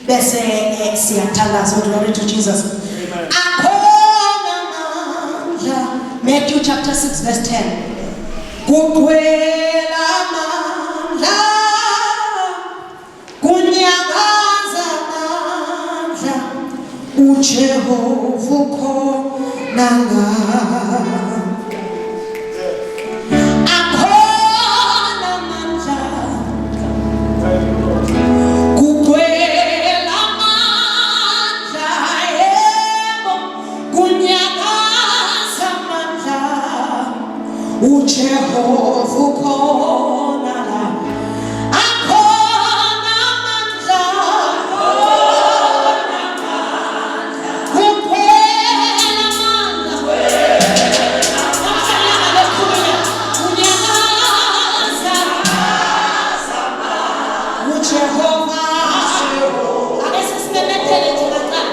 bese siyathandaza. Glory to Jesus. Matthew chapter 6 verse 10. Kukwela amandla, kunyakaza amandla, uJehova ukhona Jehovah ukhona la, akhona amandla, kuphela amandla, unyakaza uJehova. Ake sisibethele thina qala.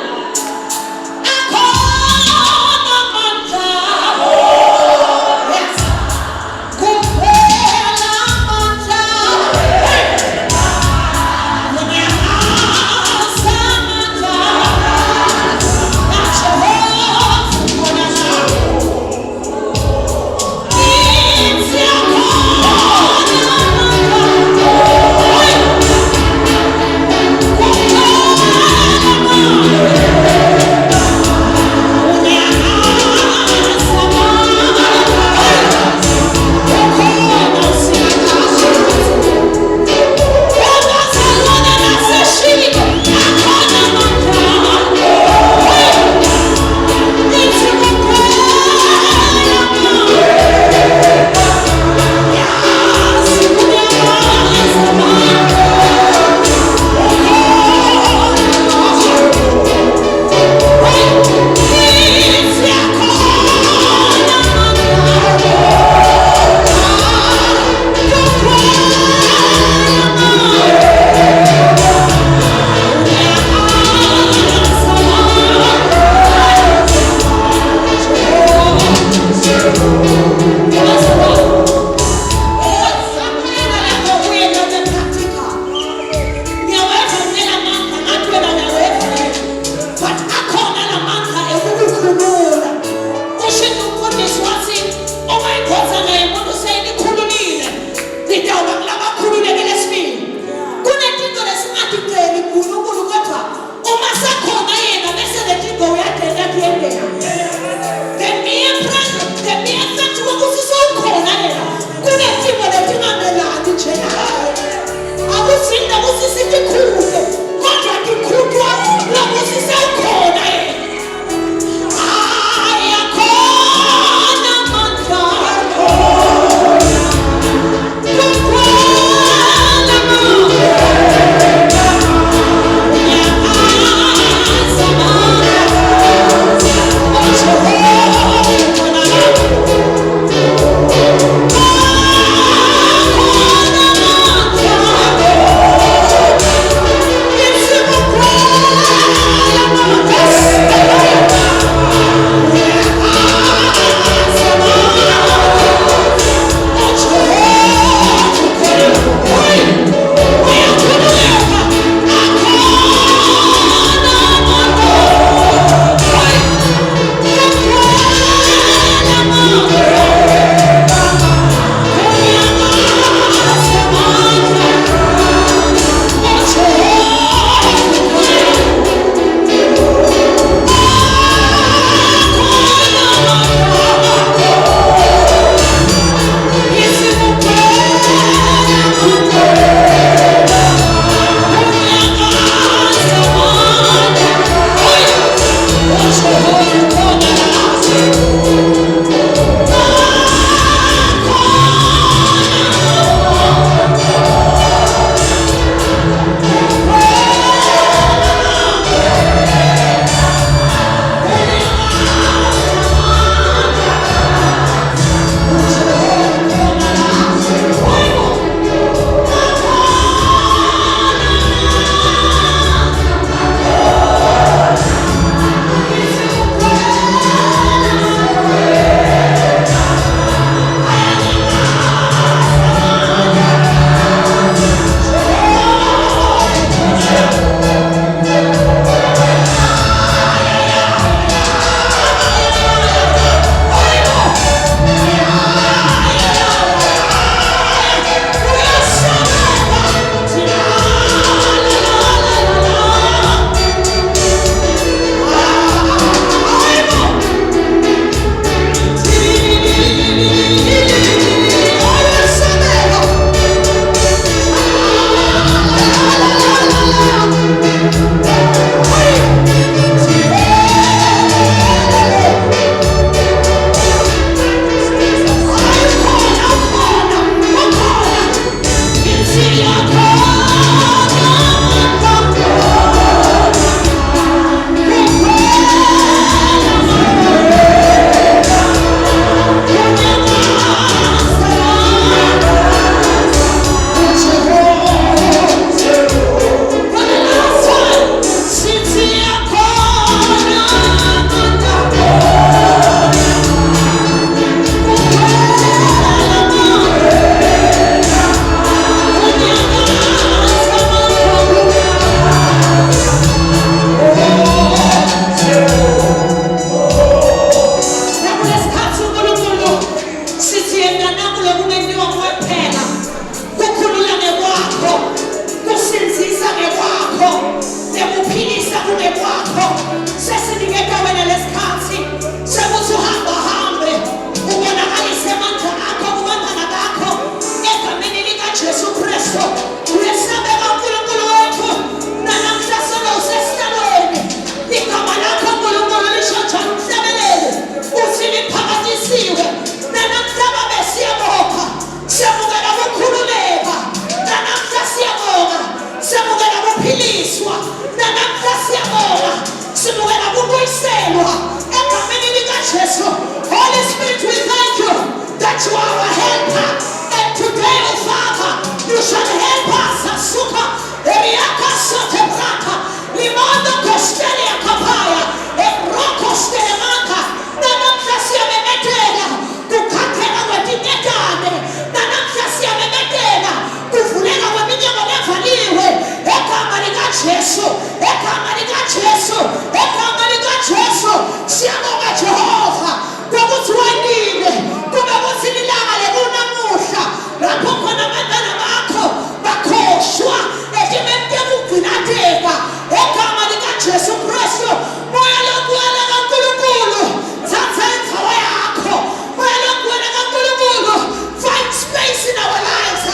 Jesu, egama likaJesu, egama likaJesu. Siyabonga Jehova ngokuthi wanile kube kuthi lilanga lekunamuhla lapho khona abantwana bakho bakhoshwa etimeni tekugcinateka egama likaJesu Kristu. Moya lokuwela kaNkulunkulu thatha indawo yakho. Moya lokuwela kaNkulunkulu find space in our lives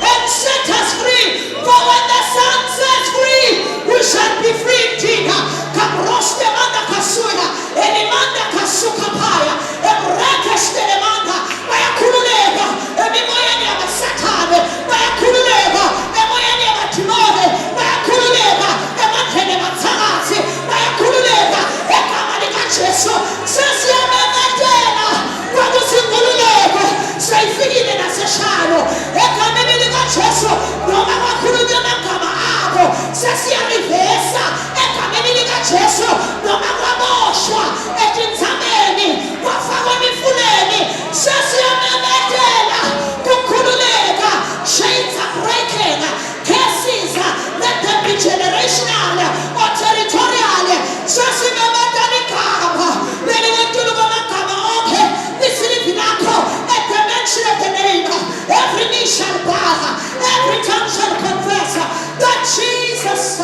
and set us free, for when the Son sets free we shall be free indeed. Kabroste manda kasuya elimanda kasuka paya ebrekeste manda bayakhululeka emimoyeni yabasathane, bayakhululeka emoyeni yabathimore, bayakhululeka emandleni abathakathi, bayakhululeka egama likaJesu. Sesiyamemezela kwakuthi inkululeko seyifikile naseshalo egameni likaJesu. Noma kwakhulunywa amagama abo sesiyarivesa egameni likaJesu. Noma kwaboshwa etinzameni kwafakwa emifuleni sesiyamemezela kukhululeka. Chains are breaking, curses let them be generational or territorial. Sesimemezela igama lelikuntuluka amagama onke lisilivi lakho at the mention of the name. Every knee shall bow, every tongue shall confess that Jesus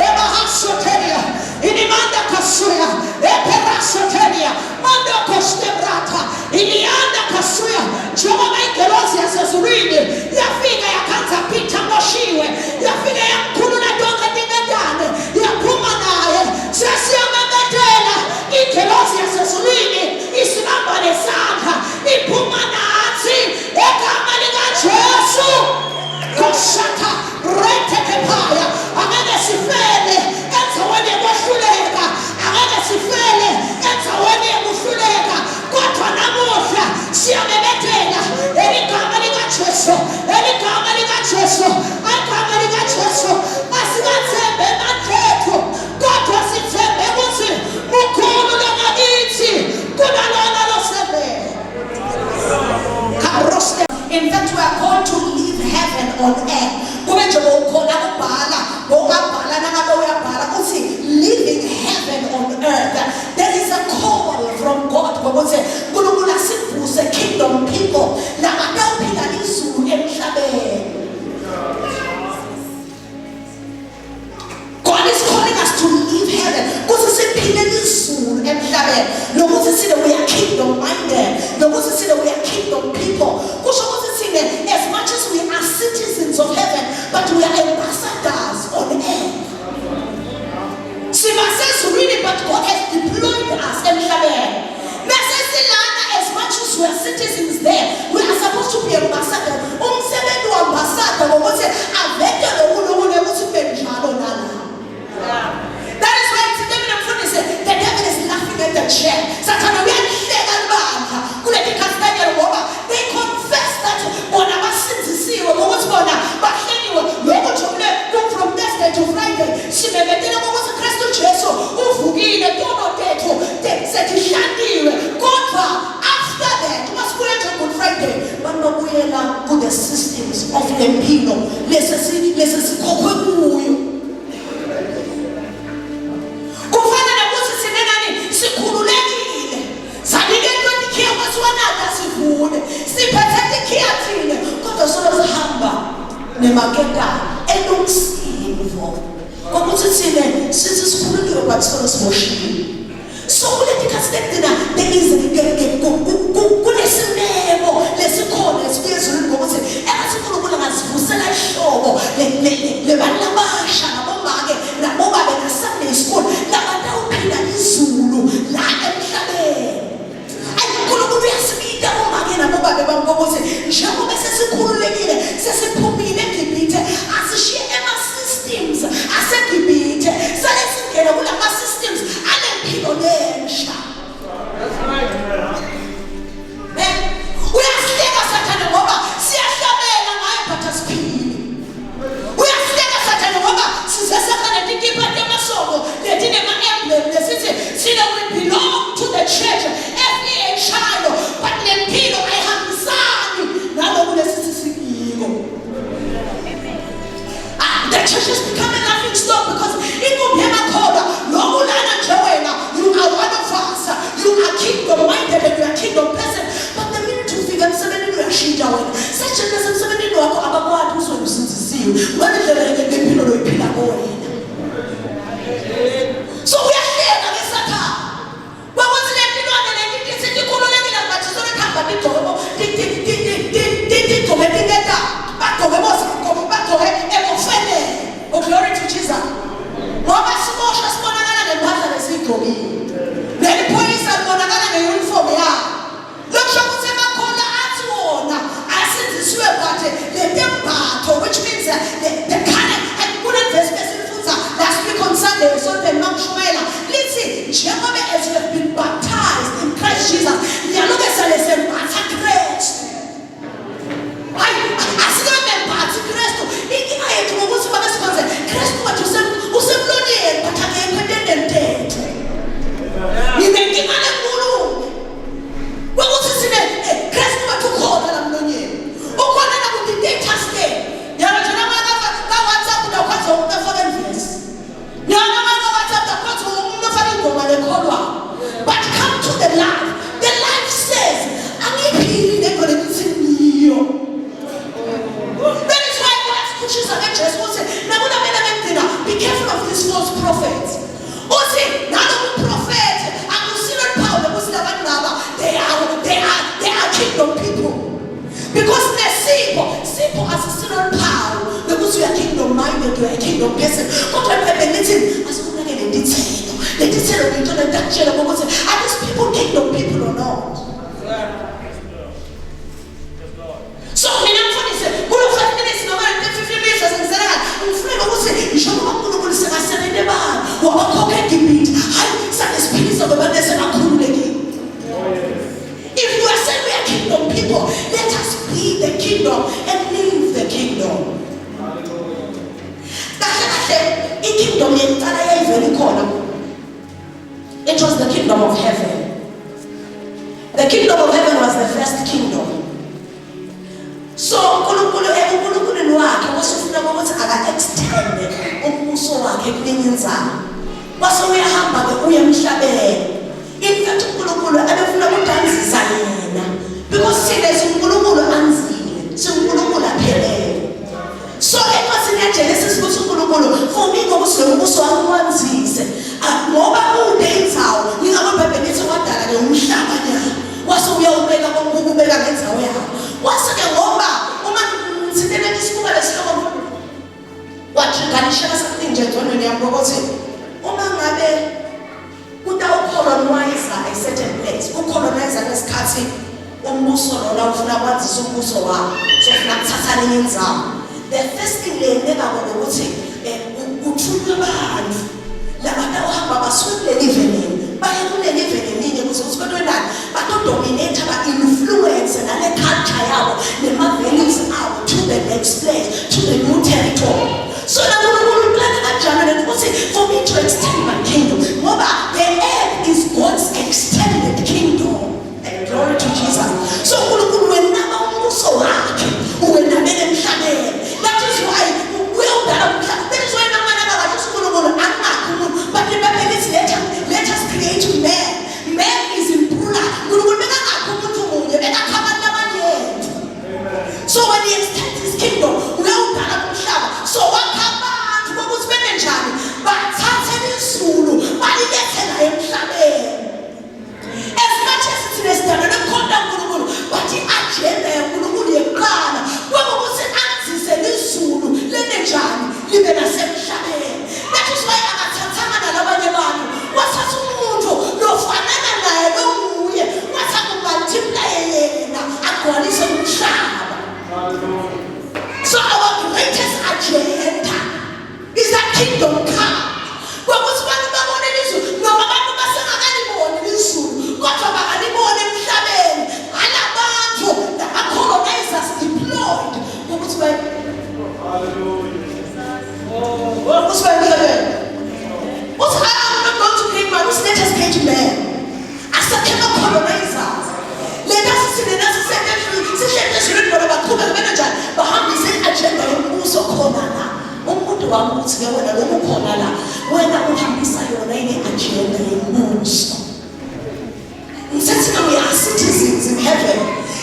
Ebahasoteria, Inimanda Kasuya, Eperasoteria, Manda Costebrata, Ilianda Kasuya, Joma Kelosia Sasurini, Yafiga Yakanta Pita Moshiwe, Yafiga Yakuruna Donga Dingadane, Yakumanaye, Sasia Magadela, Ikelosia Sasurini, Islamane Santa, Ipumanati, Ekamaliga Jesu, Koshata, Retekepaya, Amene Sifele, Enzawene Moshuleka, Amene Sifele, Enzawene Moshuleka, Kotwa Namusha, Siamebetela, Erikama Liga Jesu, Erikama Liga Jesu, Akama Liga Jesu, Asigatembe Matetu, Kotwa Sitembe Musi, Mukulu Lamaiti, Kunalona Losebe. Karoste. In fact, we are called to live heaven on earth. Living heaven on earth. There is a call from God. Kingdom people. God is calling us to live heaven. We are kingdom minded. We are kingdom people. As much as we are citizens of heaven, but we are ambassadors on earth. Siva says really, but God has deployed us and as much as we are citizens there, we are supposed to be ambassadors. That is why the devil is laughing at the chair. They confess that from Thursday to Friday, after that, Good Friday, the systems of the people. So there is systems. you are a kingdom person. Kodwa iBhayibheli lithi asikunakele ndithelo. Lethelo into ledatshela ukuthi are these people kingdom people or not? So mina mfundisi kulo 5 minutes noma 15 minutes asengisela ngifuna ukuthi njengoba uNkulunkulu sekasebenze bani wabakhokha eGibhithe hayi sanesiphiliso bebanese kakhululekile. If you are saying we are kingdom people, let us be the kingdom and live the kingdom. The kingdom it was the kingdom of heaven. The kingdom of heaven was the first kingdom. So uNkulunkulu wakhe wasufuna ukuthi aka-extend umbuso wakhe kulenyenzana. Wase uyahamba ke uye emhlabeni. In fact uNkulunkulu abefuna ukudanzisa yena because uNkulunkulu anzile, uNkulunkulu aphelele. So enkosini yaGenesis ukuthi uNkulunkulu for me ngokuthi lo mbuso wanzise ngoba kude indzawo ngingababhebhe nithi wadala ke umhlaba nyana wase uyawubeka kokubeka ngendzawo yakho wase ke ngoba uma sitele isibuka lesihloko watriganisha something nje njengoba niyambokothi uma ngabe utawucolonize a certain place ucolonize ngesikhathi umbuso lona ufuna kwazisa umbuso wakho so ufuna kuthatha lenye indzawo. The first thing leyenzeka ukuthi uthunywe abantu labantu abahamba basuke kuleli evening baye kuleli evening ukuze usibonani badominate aba-influence nale culture yabo nema-values abo to the next place, to the new territory. So now uNkulunkulu uplana kanjani ukuthi for me to extend my kingdom ngoba the earth is God's extended kingdom. And glory to Jesus. So uNkulunkulu wenaba umbuso wakhe uwenabele emhlabeni. That is why that is why but the Bible is let us create man. Man is in plural. So when he extends his kingdom, so what happened? What was mentioned? But as much as it is done, but the agenda that is why akathathanga nalabanye abantu wathatha umuntu lofanana naye lomuye wathatha multiply yena agcwalise umhlaba. So our greatest agenda is that kingdom come. Kwakuthi abantu babone lizulu noma abantu basengakaliboni lizulu kodwa bakalibona emhlabeni alabantu ama-colonizers deployed ukuthi what's my name? What's I'm not going to create my let us create man. As a cannot colonizers. Let us see the necessary manager. But how is it agenda umbuso khona la? Umuntu wamuthi wena lo ukhona la. Wena uhambisa yona ile agenda yombuso. Since we are citizens in heaven,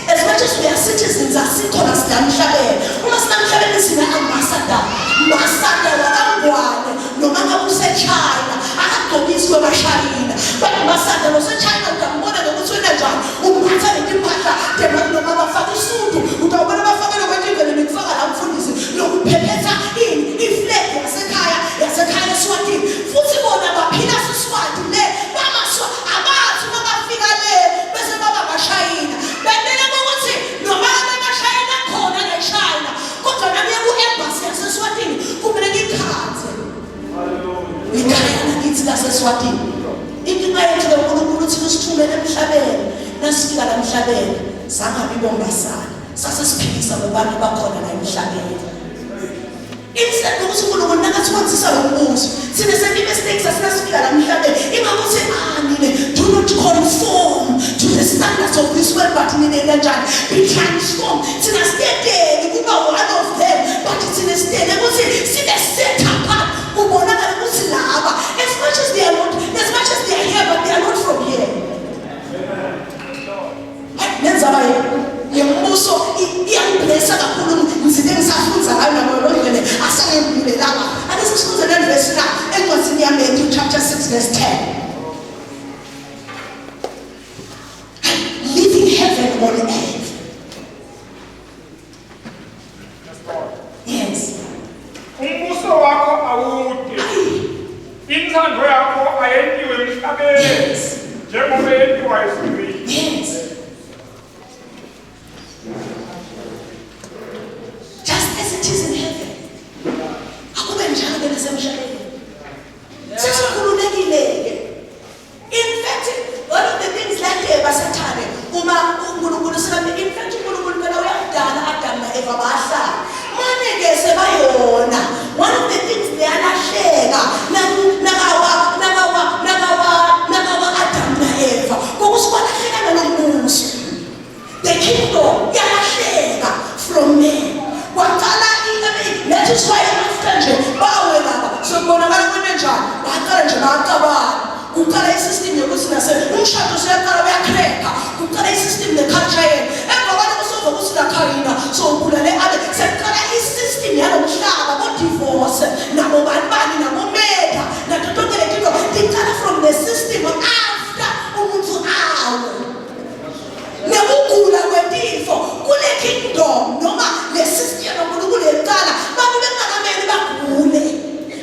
as much as we are citizens, asikho la silamhlabeni. Uma silamhlabeni sina ambassador. Ambassador wakangwane noma ngabe useChina akagqokisi kwabashayina. But ambassador oseChina utambona nokuthi wena njani umphatha lempahla tema noma bafaka isudu utawubona bafaka lokwendivele nikufaka la mfundisi lokuphephetha iflag yasekhaya eSwatini. Futhi bona baphila siswati le bamaswa abathi mabafika le bese baba bashayina. Bendele ukuthi noma abashayina khona eChina kodwa namiya ku-embassy yaseSwatini kumele ngikhathe. Ikhaya kithi laseSwatini. Inkinga yethu uNkulunkulu uthi usithumele emhlabeni. Nasifika la emhlabeni sangabi bombasana. Sasesiphikisa abantu bakhona la emhlabeni. Instead ukuthi uNkulunkulu nakathi kwenzisa lo mbuso. Sine sendime mistakes asinasifika la emhlabeni. Ingakuthi nine do not conform to the standards of this world but nine kanjani be transformed. Sina stay kuba one of them but sine stay ukuthi sine set apart ubonakala ukuthi laba as much as they are here but they are not from here. Nenza baye yembuso iyangiblessa kakhulu ngizide ngisafunza ngayo namalongene asengembile laba anesifunza verse la encwadini yaMatthew chapter 6 verse 10. Living heaven on earth. Yes. Umbuso Yes. Yes. Just as it is in heaven. Akube njalo nasemhlabeni. Sesikhululekile. In fact, one of the things like basathane uma uNkulunkulu sikambe in fact uNkulunkulu phela uyakudala Adam na Eva bahlala. Manje ke sebayona. One of the things leyalahleka nakawa Adam na Eva. Kokusibalahleka nalomuso. The kingdom yalahleka from men. Waqala that is why after nje bawe baba sobonakala kwenenjani baqala nje baqabana. Kuqala isystem yokuthi nase umshado usiyaqala uyakreka kuqala isystem neculture yethu emva kwalokho sofa ukuthi lakhayina so ubulale ade seqala isystem yalomhlaba bo divorce nabo bani nabo meda nato tonke letinto tiqala from the system after umuntu awe nekugula kwetifo kule kingdom noma le system uNkulunkulu eqala bantu bengakamele bagule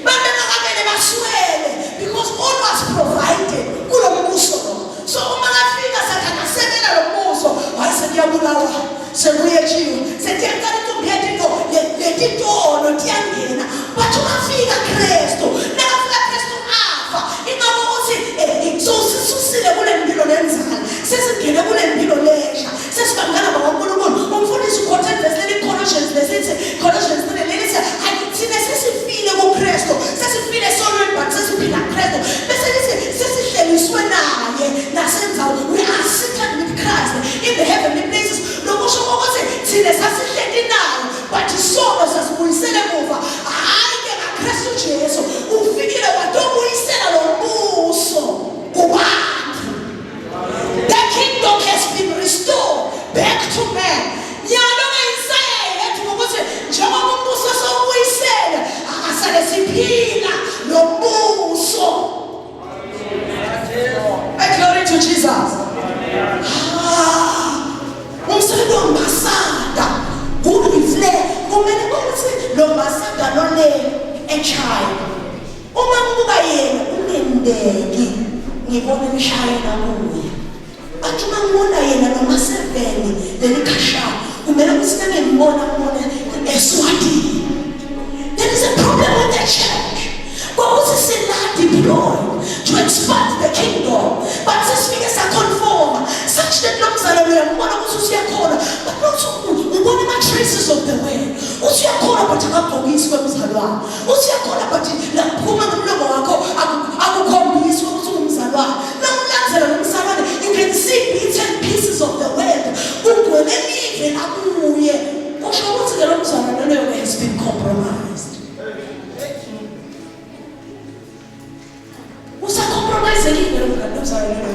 bantu bengakamele baswele because all was provided kulo mbuso so uma ngafika sakanasekela lo mbuso wasekuyabulawa sekuyechiwe setiyaqala intombi letitono tiyangena but ungafika Kristu nakafika Kristu afa ingaba uthi so sisusile kule mpilo lenzalo sesingene kule mpilo lesha sesibangana baNkulunkulu umfundisi ucontent verse leli Colossians lesithi Colossians lesithi ayithine sesifile kuKristu sesifile solweni but sesiphila Kristu bese lithi sesihleliswe naye nasenzawo we are seated with Christ in the heavenly places lokusho ukuthi thina sasihleli naye but isono sasibuyisele emuva hayi ke kaKristu Jesu ufikile wadobuyisela lo mbuso kubantu. The kingdom has been restored back to man. Nyalo isaya yethu ukuthi njengoba umbuso sobuyisela akasale siphila lo mbuso. Glory to Jesus. Umsebenzi wombasada kulifle kumele ukuthi lo mbasada lole echild. Uma kubuka yena ungendeki ngibona imishayela kuye. Bathi uma ngibona yena noma 7 lelikhashana kumele ukuthi ngibona eSwatini. There is a problem with the church. Because it's not deployed to expand the kingdom. But this figure is a conform. Such that long salary, one of us who's corner, but not so good. We want the traces of the way. Who's your corner, but you can't go east from Salwa. Who's your corner, but you like woman of Logo, I will come east from Salwa. Now, Salwa, you can see bits and pieces of the world. But when they live in Abuye, what's the long salary has been compromised. Usa compromise again no sorry no.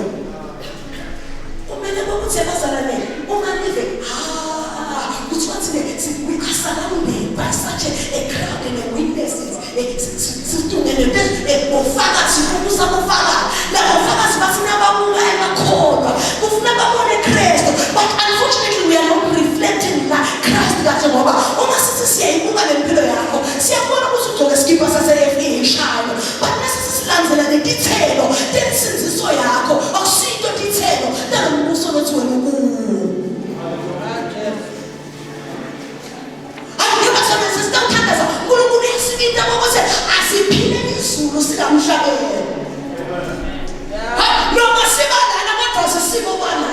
Umene bokutheka salane unganive kuthi we are surrounded by such a crowd and a witnesses situngene ofakazi kusabofakazi labo ofakazi bafuna babunga emakhona kufuna babone Kristu but unfortunately we are not reflecting Christ kahle ngoba uma sithi siyayibunga lempilo yakho siyabona ukuthi ugcoke skipa saseyefishalo but nasilandzela letithelo tensinziso yakho akusinto tithelo talombuso lothi wena unkulu sitawuthandaza uNkulunkulu yasikita ukuthi asiphile izulu sikamhlabeni noma sibalana kodwa sisibona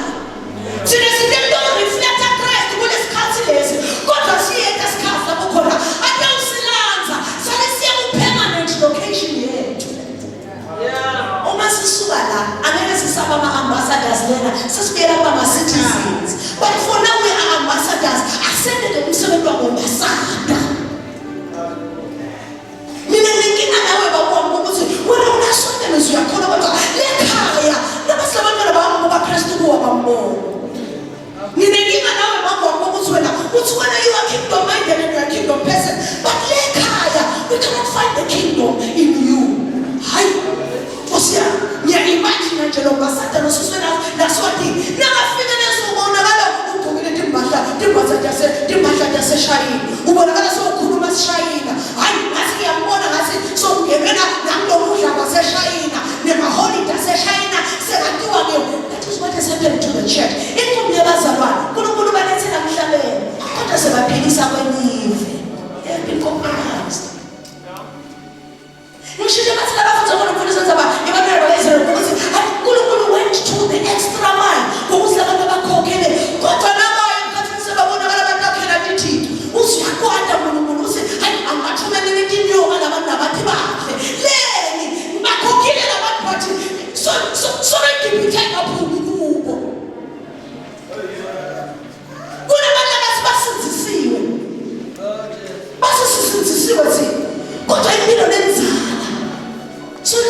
thina sitendo reflect Christ kulesikhathi lesi kodwa siyeka isikhathi lapho khona atawusilanza sale siya ku permanent location yethu uma sisuka la angeke sisaba ama-ambassadors lena sesibuyela kwama-citizens but for now we are ambassadors asendele umsebenzi wabo-ambassador. Mina ngikina nawe bakwami ukuthi wena unasonke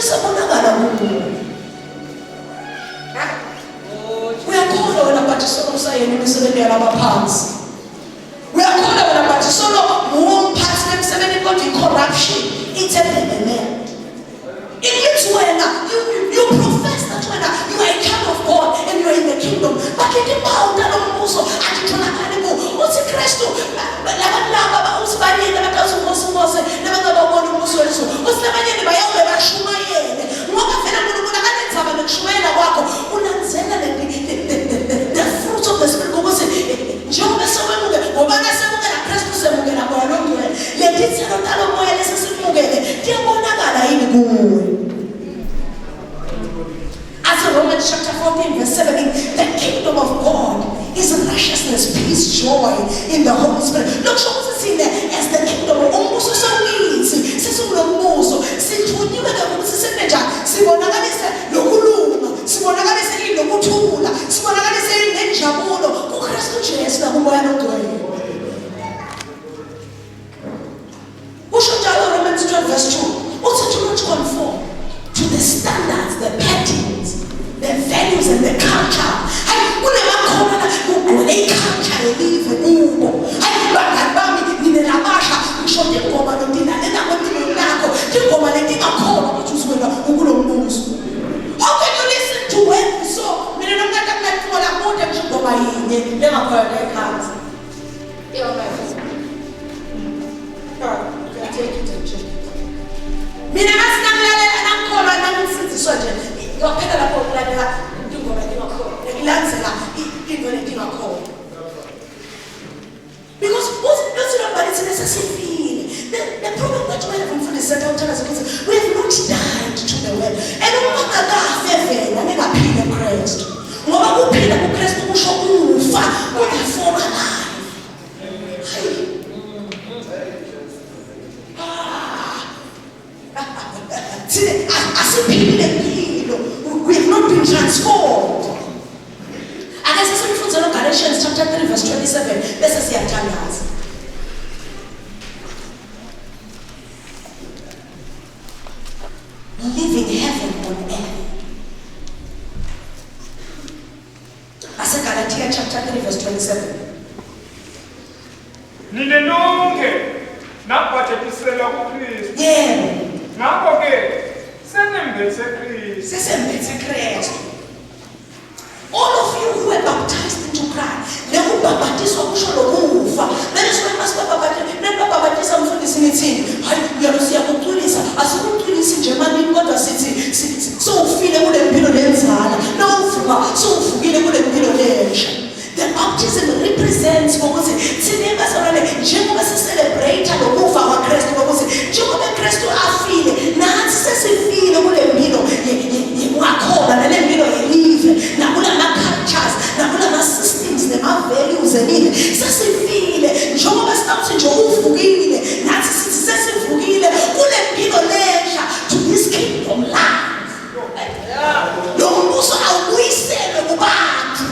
sebonakala kuwe. Uyakholwa wena bathi solo usayena imisebenzi yalabaphansi. Uyakholwa wena bathi solo umphathi emsebenzini kodwa i-corruption ithembele. It means when you profess that when you are a child of God and you are in the kingdom, but in the power that also at the Tanakanibu, what's a Christ? Lava Usbani, never does was never got one who was also. What's the money by all the Shumaye? What a phenomenon and Shumaina Wako, Unanzena, the fruits of the Spirit was John Samuel, Obana Samuel, and Christus Samuel, and Abaron, let it say on Talo Moyes and Samuel, dear Monagana in good. As in Romans chapter 14, verse 17, the kingdom of God is righteousness, peace, joy in the Holy Spirit. Look, show us in there as the kingdom of almost so easy. Sisulomuso, sithunyiwe kakhulu sisebenza, sibonakalise lokulunga, sibonakalise lokuthula, sibonakalise nenjabulo kuKristu Jesu nakumoya nongcwele. Usho njalo Romans 12 verse 2. Also do not conform to the standards, the patterns, the values and the culture. Hayi kunemakhono kugcwele culture elive kubo. Hayi bangani bami ninelabasha ngishode ngoba nodina lena kwempilo yakho njengoba letingakhona ukuthi uzwela ukulombuso. How can you listen to when so mina nomntana kumthola kude njengoba yinye lengakhona ekhaya. Yeah, my friend. You can take it and check it. Mina masinamlalela namkholwa namsiziswa nje ngophela lapho ukulalela ingoba ngingakholwa ngilandzela into letingakholwa because what's nobody sesifile the problem that we have from the center of Tanzania is we have not died to the world and ungakafe vela nengaphila Christ ngoba kuphila kuKristu kusho kufa kuyafoma life. We have not been transformed. And as I said in Galatians chapter 3 verse 27, this is the Italians. Living heaven on earth. As I Galatia chapter 3 verse 27. Yeah. All of you who were baptized into Christ, that is why must baptize mfundisi nithini hayi uyalosiya kuqinisa asikuqinisa nje manje kodwa sithi so ufile kule mpilo lenzala nawuvuka so uvukile kule mpilo lensha. The baptism represents ukuthi thina basonale njengoba sicelebrate lokufa kwaKristu ukuthi njengoba Kristu afile nathi sesifile kule mpilo yakhola nale mpilo yelive nakula cultures nakula systems nema values enini sesifile njengoba sinathi nje uvukile nathi sithi sesivukile kule mpilo lensha to this kingdom life. Lo mbuso awuyiselwe kubantu.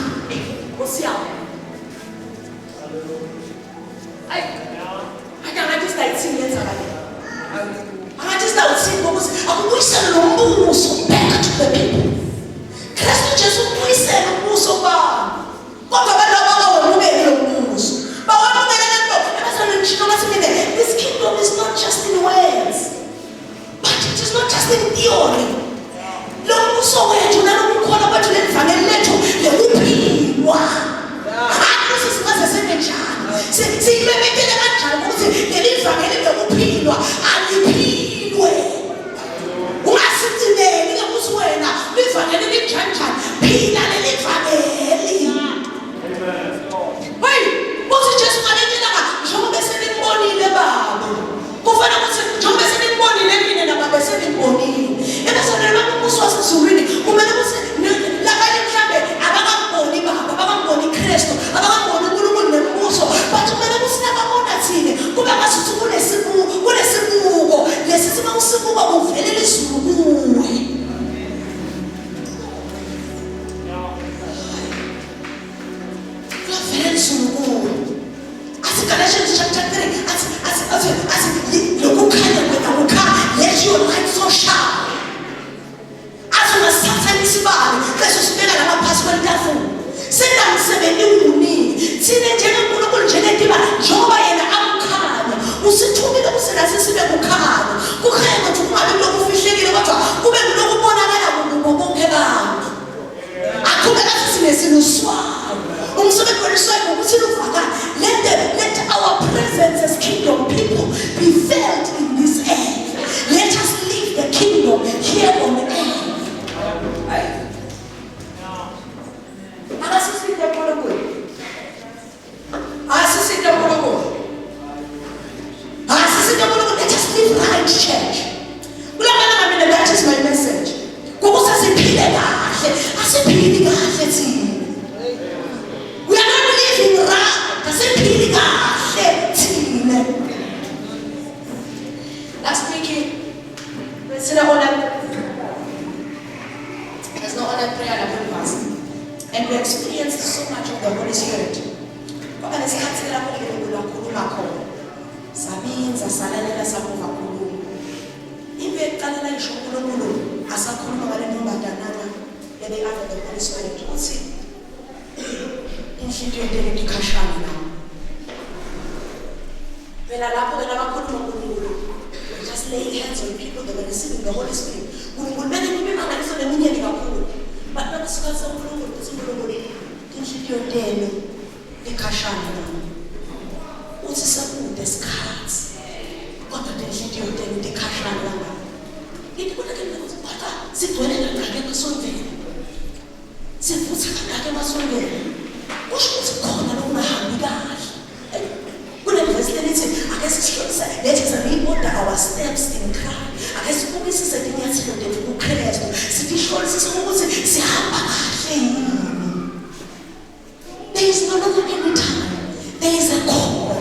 I just like seeing it. I just like seeing because I wish I know back to the people. Kristu Jesu wish I know ba. What about this kingdom is not just in words, but it is not just in theory. Lo muso wethu nalokukhona bathu levangeli lethu lekuphilwa. Siyimemekele kanjani ukuthi leli vangeli lokuphilwa aliphilwe. Ungasithibeli ukuthi wena livangeli linjanjani phila leli vangeli. Hey, uthi Jesu ngalendlela njengoba senimbonile baba. Kufanele ukuthi njengoba senimbonile mina nababa senimbonile. Ebesana nabambuso wasezulwini kumele ukuthi labanye mhlambe abakamboni baba, abakamboni Kristu, abakamboni uNkulunkulu nembuso, but kumele kusinababona thina kube ngasuthi kunesibuko lesi sima usibuko kuvelela izulu kuwe. usithumile kusenase sibe kukhanya ukuthi kungabe kulokufihlekile kodwa kube kulokubonakala konke bantu akube asinesinuswayo umsebenzi weliswayo ukuthi luvakala let our presence as kingdom people be felt in this earth. Let us live the kingdom here on earth. Let us live right, church. That is my message. We are not living right. Last week, there's no other prayer that we pass. And we experienced so much of the Holy Spirit. Sabinza salalela sakuva khulu ibe qala isho uNkulunkulu asakhuluma ngale ntombadanana ebe under the Holy Spirit uthi inhliziyo yethu ikhashana nawo phela lapho ke nabakhuluma uNkulunkulu just lay hands on people that are receiving the Holy Spirit uNkulunkulu beke nibe mangaliso leminyeni kakhulu but nakusikhathi uNkulunkulu uthi uNkulunkulu inhliziyo yethu ikhashana nawo uthi sakude sikhathi kodwa inhliziyo yethu ikhashana nawo ithi kodwa ukuthi phatha sigcwele ngakhe emasondweni sifutha ngakhe emasondweni kusho ukuthi khona lokungahambi kahle kule verse lithi ake sisihlolise let us reorder our steps in Christ ake sibukisise inyathelo lethu kuKristu sifihlolisise ukuthi sihamba kahle yini. There is no longer any time. There is a call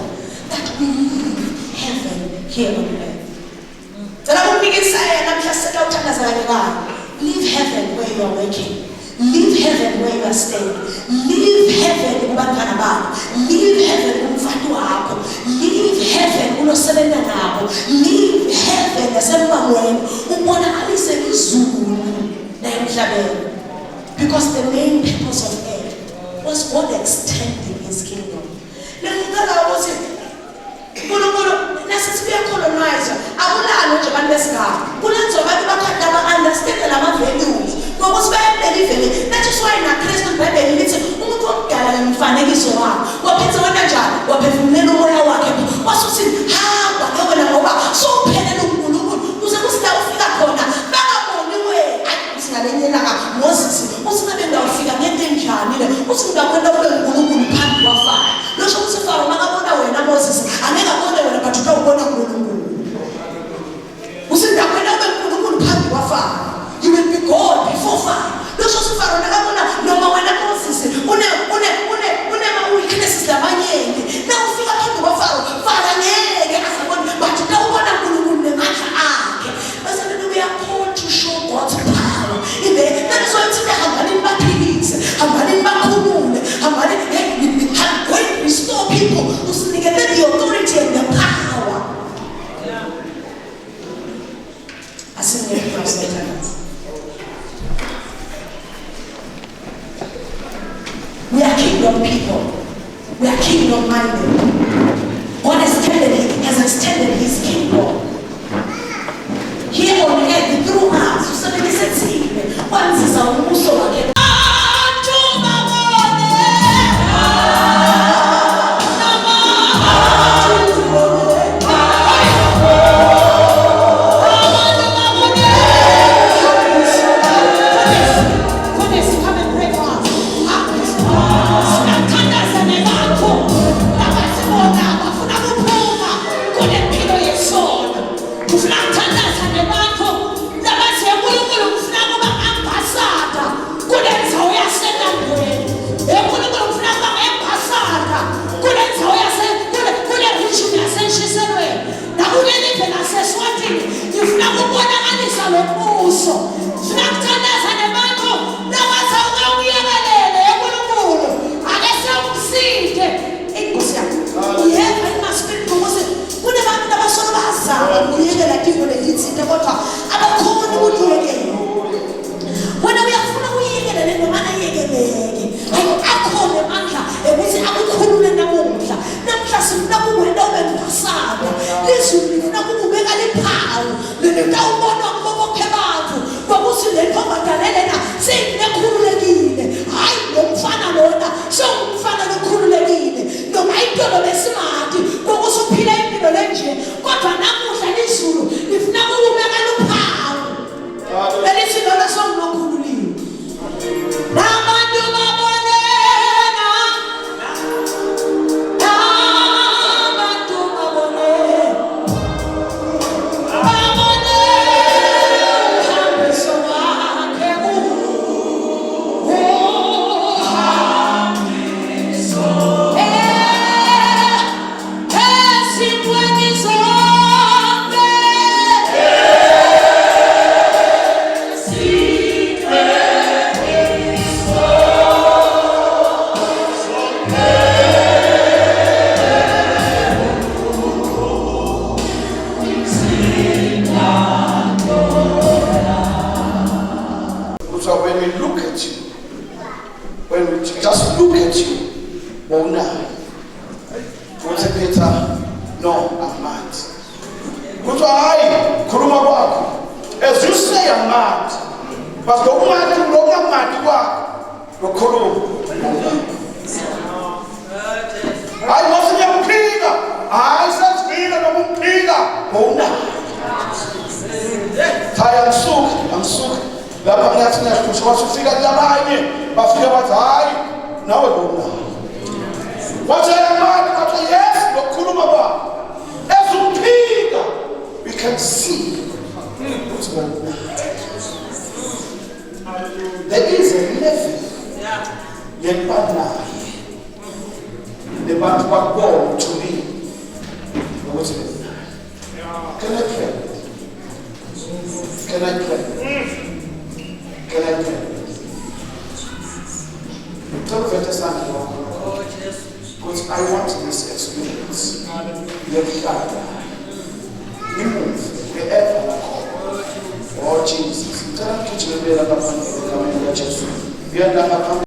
that we live heaven here on earth. Live heaven where you are working. Live heaven where you are staying. Live heaven kubantwana bakho. Live heaven kumfati wakho. Live heaven kunosebenza nabo. Live heaven nasemamweni ubonakalise izulu la emhlabeni. Because the main purpose of earth was God extending his kingdom. Lengicela ukuthi uNkulunkulu nasisibuya colonize awulalo nje abantu besigaba. Kulenzo abantu bakhanda ba-understand lama values. Ngokuthi bayabelieve that is why na Kristu iBhayibheli lithi umuntu omdala ngimfanekiso wakhe. Waphethe wena njalo waphefumulela umoya wakhe. Wasuthi hamba ke wena ngoba sowuphelele uNkulunkulu. Kuze kusila ufika khona bangaboni wena. Singalenyela ka Moses usingabe ngawufika ngento enjani le. Uthi ngakwenda kube uNkulunkulu phambi kwafana. Lokho kusifaro makabona wena Moses angeke abone wena but utawubona uNkulunkulu. Uthi ngakwenda kube uNkulunkulu phambi kwafana. You will be God before fire. Lokho kusifaro nakabona noma wena Moses une weaknesses labanyeni. Na ufika phambi kwafaro fara ngeke asabone but utawubona uNkulunkulu nemandla akhe. Bese we are called to show God's power. That is why today hambani baphilise, hambani bakhulule, hambani going to restore people who get the authority and the power. I see the proselytes. We are kingdom people. We are kingdom minded. God has extended his kingdom here on earth through us. So let me say, once is our muso again. Soul. elithi lona sokunokhululiwe nabantu babonena nabantu babonena uhambiso wakhe uhambiso ezintweni zonke So when we look at you, when we just look at you, oh now, what's Peter? No, I'm mad. As you say, I'm mad. But don't mad, don't mad, I wasn't a Peter. I said, Peter, I'm Peter. Oh now. I'm sook. Lapha ngiyathina kusho wasufika kulabanye bafika bathi hayi nawe bona wathi amani bathi yes lokukhuluma kwakho ezuphika we can see there is a level yempanaye lebantu bakubona to me ukuthi can I pray? Can I pray? Can I pray? Don't understand because I want this experience. Let God remove wherever I call. Oh Jesus. Tell them to